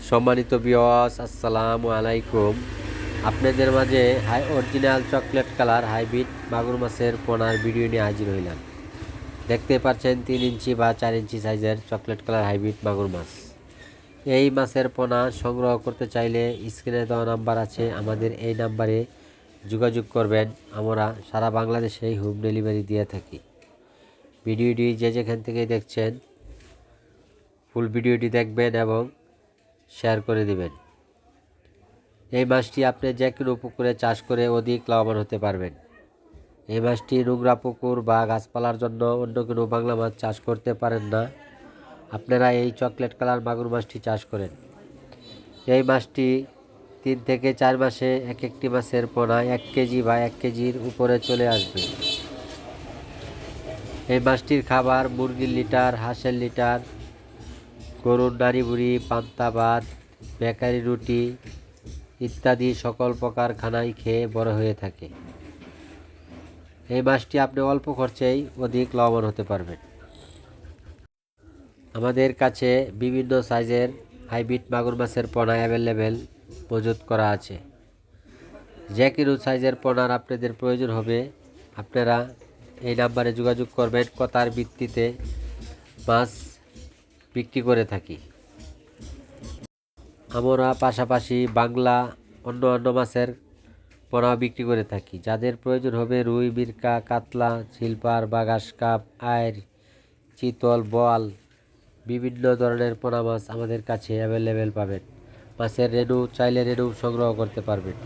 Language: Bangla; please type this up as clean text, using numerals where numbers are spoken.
সম্মানিত ভিউয়ার্স, আসসালামু আলাইকুম। আপনাদের মাঝে অরিজিনাল চকলেট কালার হাইব্রিড মাগুর মাছের পোনার ভিডিও নিয়ে হাজির হইলাম। দেখতে পাচ্ছেন 3 ইঞ্চি বা 4 ইঞ্চি সাইজের চকলেট কালার হাইব্রিড মাগুর মাছ। এই মাছের পোনা সংগ্রহ করতে চাইলে স্ক্রিনে দেওয়া নাম্বার আছে, আমাদের এই নাম্বারে যোগাযোগ করবেন। আমরা সারা বাংলাদেশেই হোম ডেলিভারি দিয়ে থাকি। ভিডিওটি যে যেখান থেকে দেখছেন ফুল ভিডিওটি দেখবেন এবং শেয়ার করে দিবেন। এই মাছটি আপনি যে কোনো পুকুরে চাষ করে অধিক লাভবান হতে পারবেন। এই মাছটি নোংরা পুকুর বা গাছপালার জন্য অন্য কোনো বাংলা মাছ চাষ করতে পারেন না। আপনারা এই চকলেট কালার মাগুর মাছটি চাষ করেন। এই মাছটি 3 থেকে 4 মাসে এক একটি মাছের পোনা 1 কেজি বা 1 কেজির উপরে চলে আসবে। এই মাছটির খাবার মুরগির লিটার, হাঁসের লিটার, গরুর নাড়ি বুড়ি, পান্তা ভাত, বেকারি রুটি ইত্যাদি সকল প্রকার খানাই খেয়ে বড় হয়ে থাকে। এই মাছটি আপনি অল্প খরচেই অধিক লাভবান হতে পারবেন। আমাদের কাছে বিভিন্ন সাইজের হাইব্রিড মাগুর মাছের পোনা অ্যাভেলেবেল মজুত করা আছে। যে কোনো সাইজের পোনার আপনাদের প্রয়োজন হবে, আপনারা এই নাম্বারে যোগাযোগ করবেন। কথার ভিত্তিতে মাছ বিক্রি করে থাকি। আমরা পাশাপাশি বাংলা অন্য মাছের পোনা বিক্রি করে থাকি। যাদের প্রয়োজন হবে রুই, মিরকা, কাতলা, সিলভার বা ঘাস কাপ, আইর, চিতল, বোয়াল বিভিন্ন ধরনের পোনা মাছ আমাদের কাছে অ্যাভেলেবেল পাবেন। মাছের রেণু চাইলে রেণু সংগ্রহ করতে পারবেন।